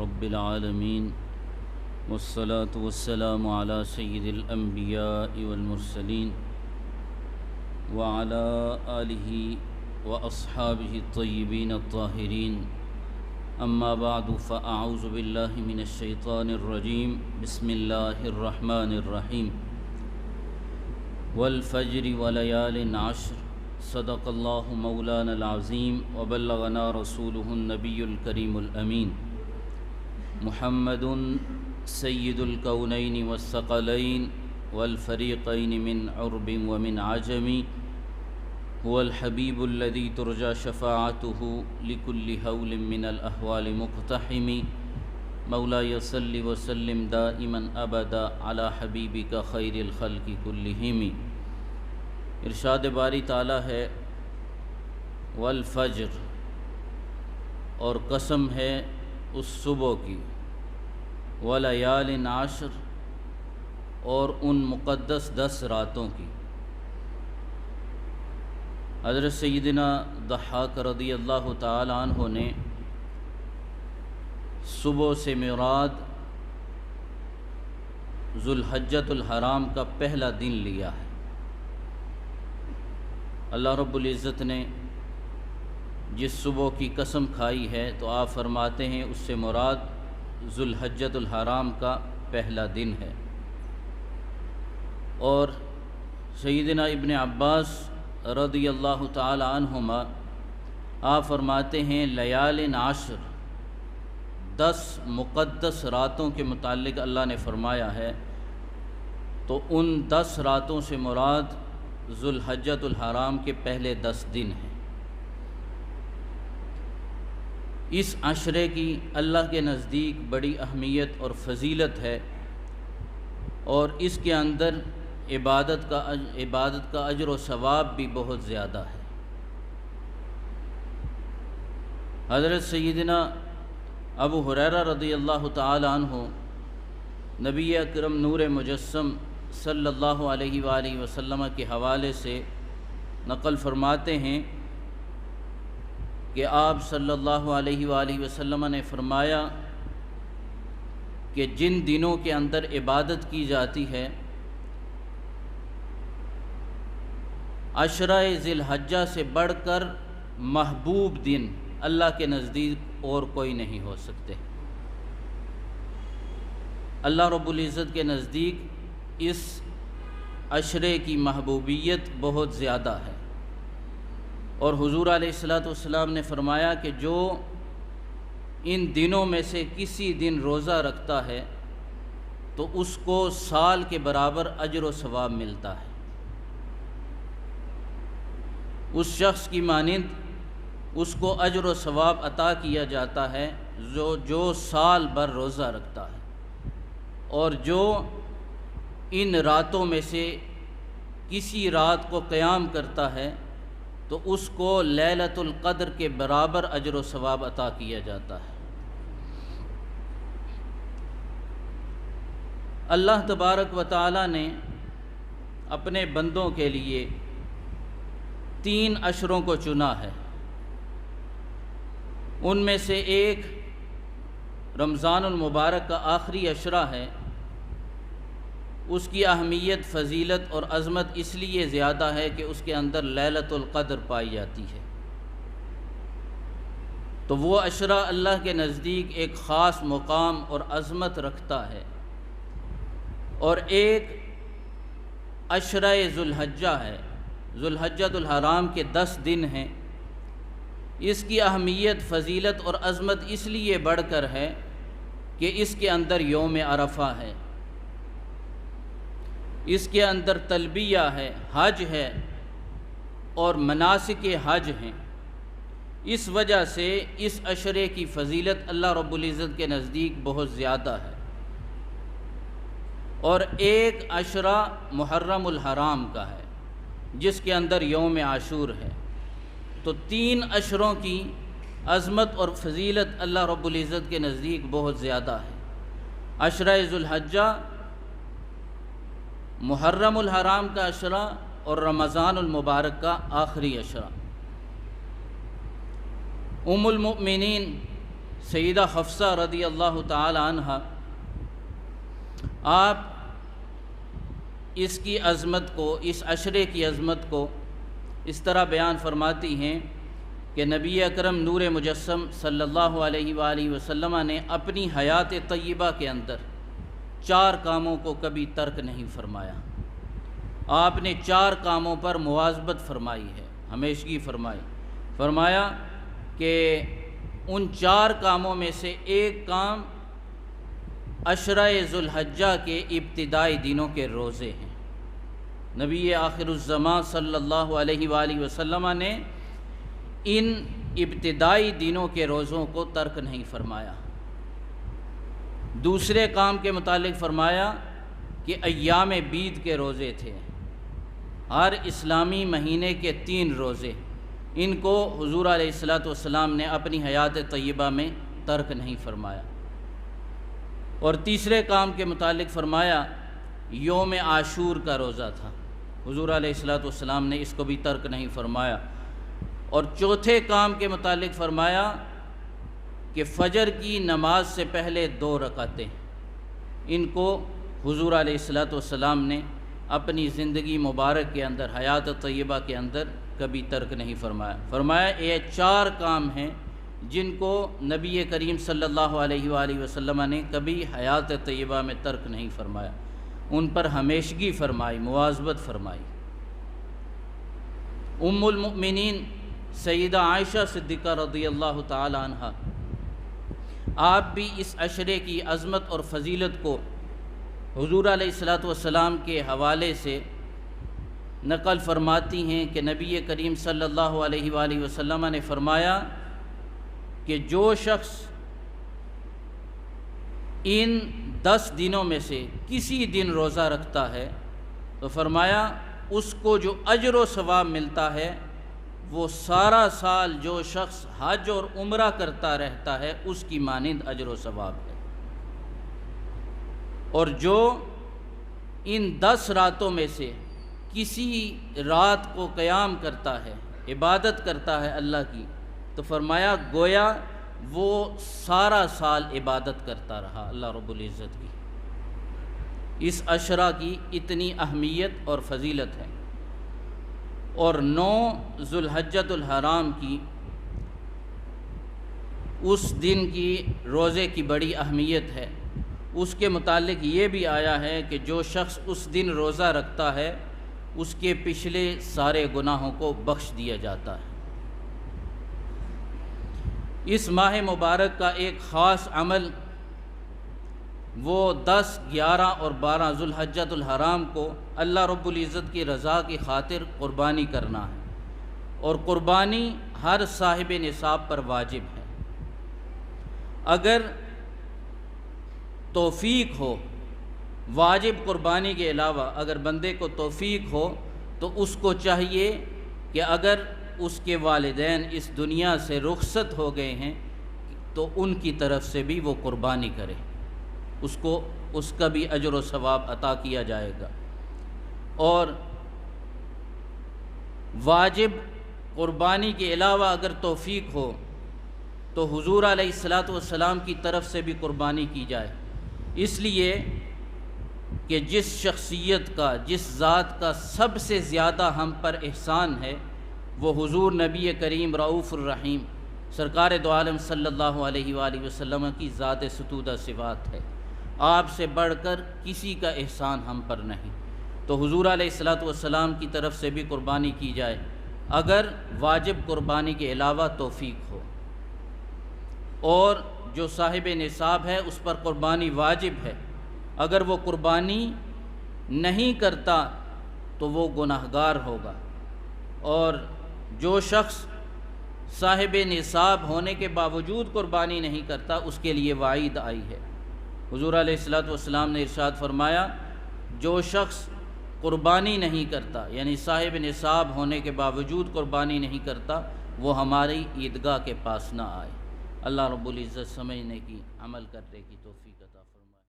رب العالمين والصلاة والسلام على سيد الأنبياء والمرسلين وعلى آله وأصحابه الطيبين الطاهرين أما بعد فأعوذ بالله من الشيطان الرجيم بسم الله الرحمن الرحيم والفجر وليال عشر صدق الله مولانا العظيم وبلغنا رسوله النبي الكريم الأمين محمد سيد الكونين والثقلين والفريقين من عرب ومن عجم هو الحبيب الذي ترجى شفاعته لكل هول من الأهوال مقتحم مولاي صل وسلم دائما أبدا على حبيبك خير الخلق كلهم۔ ارشاد باری تعالیٰ ہے والفجر، اور قسم ہے اس صبح کی، ولیال عشر، اور ان مقدس 10 راتوں کی۔ حضرت سیدنا ضحاک رضی اللہ تعالی عنہ نے صبح سے مراد ذوالحجۃ الحرام کا پہلا دن لیا ہے۔ اللہ رب العزت نے جس صبح کی قسم کھائی ہے تو آپ فرماتے ہیں اس سے مراد ذوالحجۃ الحرام کا پہلا دن ہے۔ اور سیدنا ابن عباس رضی اللہ تعالی عنہما آپ فرماتے ہیں لیال عشر، 10 مقدس راتوں کے متعلق اللہ نے فرمایا ہے، تو ان 10 راتوں سے مراد ذوالحجۃ الحرام کے پہلے 10 دن ہیں۔ اس عشرے کی اللہ کے نزدیک بڑی اہمیت اور فضیلت ہے، اور اس کے اندر عبادت کا اجر و ثواب بھی بہت زیادہ ہے۔ حضرت سیدنا ابو ہریرہ رضی اللہ تعالی عنہ نبی اکرم نور مجسم صلی اللہ علیہ وآلہ وسلم کے حوالے سے نقل فرماتے ہیں کہ آپ صلی اللہ علیہ وآلہ وسلم نے فرمایا کہ جن دنوں کے اندر عبادت کی جاتی ہے، عشرہ ذی الحجہ سے بڑھ کر محبوب دن اللہ کے نزدیک اور کوئی نہیں ہو سکتے۔ اللہ رب العزت کے نزدیک اس عشرے کی محبوبیت بہت زیادہ ہے، اور حضور علیہ الصلوۃ نے فرمایا کہ جو ان دنوں میں سے کسی دن روزہ رکھتا ہے تو اس کو سال کے برابر اجر و ثواب ملتا ہے۔ اس شخص کی مانند اس کو اجر و ثواب عطا کیا جاتا ہے جو سال بھر روزہ رکھتا ہے، اور جو ان راتوں میں سے کسی رات کو قیام کرتا ہے تو اس کو لیلۃ القدر کے برابر اجر و ثواب عطا کیا جاتا ہے۔ اللہ تبارک و تعالی نے اپنے بندوں کے لیے 3 عشروں کو چنا ہے۔ ان میں سے ایک رمضان المبارک کا آخری عشرہ ہے۔ اس کی اہمیت، فضیلت اور عظمت اس لیے زیادہ ہے کہ اس کے اندر لیلۃ القدر پائی جاتی ہے، تو وہ عشرہ اللہ کے نزدیک ایک خاص مقام اور عظمت رکھتا ہے۔ اور ایک عشرہ ذوالحجہ ہے، ذوالحجۃ الحرام کے 10 دن ہیں۔ اس کی اہمیت، فضیلت اور عظمت اس لیے بڑھ کر ہے کہ اس کے اندر یوم عرفہ ہے، اس کے اندر تلبیہ ہے، حج ہے، اور مناسک حج ہیں۔ اس وجہ سے اس عشرے کی فضیلت اللہ رب العزت کے نزدیک بہت زیادہ ہے۔ اور ایک عشرہ محرم الحرام کا ہے جس کے اندر یوم عاشور ہے۔ تو 3 عشروں کی عظمت اور فضیلت اللہ رب العزت کے نزدیک بہت زیادہ ہے۔ عشرہ ذوالحجہ، محرم الحرام کا عشرہ، اور رمضان المبارک کا آخری عشرہ۔ ام المؤمنین سیدہ حفصہ رضی اللہ تعالی عنہ، آپ اس کی عظمت کو، اس عشرے کی عظمت کو اس طرح بیان فرماتی ہیں کہ نبی اکرم نور مجسم صلی اللہ علیہ وآلہ وسلم نے اپنی حیات طیبہ کے اندر 4 کاموں کو کبھی ترک نہیں فرمایا۔ آپ نے 4 کاموں پر مواظبت فرمائی ہے، ہمیشگی فرمائی۔ فرمایا کہ ان 4 کاموں میں سے ایک کام عشرہ ذوالحجہ کے ابتدائی دنوں کے روزے ہیں۔ نبی آخر الزمان صلی اللہ علیہ وآلہ وسلم نے ان ابتدائی دنوں کے روزوں کو ترک نہیں فرمایا۔ دوسرے کام کے متعلق فرمایا کہ ایام بیض کے روزے تھے، ہر اسلامی مہینے کے 3 روزے، ان کو حضور علیہ الصلوۃ والسلام نے اپنی حیات طیبہ میں ترک نہیں فرمایا۔ اور تیسرے کام کے متعلق فرمایا یوم عاشور کا روزہ تھا، حضور علیہ الصلوۃ والسلام نے اس کو بھی ترک نہیں فرمایا۔ اور چوتھے کام کے متعلق فرمایا کہ فجر کی نماز سے پہلے 2 رکعتیں، ان کو حضور علیہ الصلوۃ والسلام نے اپنی زندگی مبارک کے اندر، حیات طیبہ کے اندر کبھی ترک نہیں فرمایا۔ فرمایا یہ 4 کام ہیں جن کو نبی کریم صلی اللہ علیہ وآلہ وسلم نے کبھی حیات طیبہ میں ترک نہیں فرمایا، ان پر ہمیشگی فرمائی، مواظبت فرمائی۔ ام المؤمنین سیدہ عائشہ صدیقہ رضی اللہ تعالی عنہ، آپ بھی اس عشرے کی عظمت اور فضیلت کو حضور علیہ الصلوۃ والسلام کے حوالے سے نقل فرماتی ہیں کہ نبی کریم صلی اللہ علیہ وآلہ وسلم نے فرمایا کہ جو شخص ان 10 دنوں میں سے کسی دن روزہ رکھتا ہے تو فرمایا اس کو جو اجر و ثواب ملتا ہے وہ سارا سال جو شخص حج اور عمرہ کرتا رہتا ہے اس کی مانند اجر و ثواب ہے۔ اور جو ان 10 راتوں میں سے کسی رات کو قیام کرتا ہے، عبادت کرتا ہے اللہ کی، تو فرمایا گویا وہ سارا سال عبادت کرتا رہا اللہ رب العزت کی۔ اس عشرہ کی اتنی اہمیت اور فضیلت ہے۔ اور 9 ذوالحجۃ الحرام کی، اس دن کی روزے کی بڑی اہمیت ہے۔ اس کے متعلق یہ بھی آیا ہے کہ جو شخص اس دن روزہ رکھتا ہے اس کے پچھلے سارے گناہوں کو بخش دیا جاتا ہے۔ اس ماہ مبارک کا ایک خاص عمل وہ 10، 11 اور 12 ذوالحجۃ الحرام کو اللہ رب العزت کی رضا کی خاطر قربانی کرنا ہے، اور قربانی ہر صاحب نصاب پر واجب ہے۔ اگر توفیق ہو، واجب قربانی کے علاوہ اگر بندے کو توفیق ہو تو اس کو چاہیے کہ اگر اس کے والدین اس دنیا سے رخصت ہو گئے ہیں تو ان کی طرف سے بھی وہ قربانی کرے، اس کو اس کا بھی اجر و ثواب عطا کیا جائے گا۔ اور واجب قربانی کے علاوہ اگر توفیق ہو تو حضور علیہ الصلوۃ والسلام کی طرف سے بھی قربانی کی جائے، اس لیے کہ جس شخصیت کا، جس ذات کا سب سے زیادہ ہم پر احسان ہے وہ حضور نبی کریم رؤوف الرحیم سرکار دو عالم صلی اللہ علیہ وآلہ وسلم کی ذات ستودہ صفات ہے۔ آپ سے بڑھ کر کسی کا احسان ہم پر نہیں، تو حضور علیہ الصلوۃ والسلام کی طرف سے بھی قربانی کی جائے اگر واجب قربانی کے علاوہ توفیق ہو۔ اور جو صاحب نصاب ہے اس پر قربانی واجب ہے، اگر وہ قربانی نہیں کرتا تو وہ گناہگار ہوگا۔ اور جو شخص صاحب نصاب ہونے کے باوجود قربانی نہیں کرتا اس کے لیے وعید آئی ہے۔ حضور علیہ الصلوۃ والسلام نے ارشاد فرمایا جو شخص قربانی نہیں کرتا، یعنی صاحب نصاب ہونے کے باوجود قربانی نہیں کرتا، وہ ہماری عیدگاہ کے پاس نہ آئے۔ اللہ رب العزت سمجھنے کی، عمل کرنے کی توفیق عطا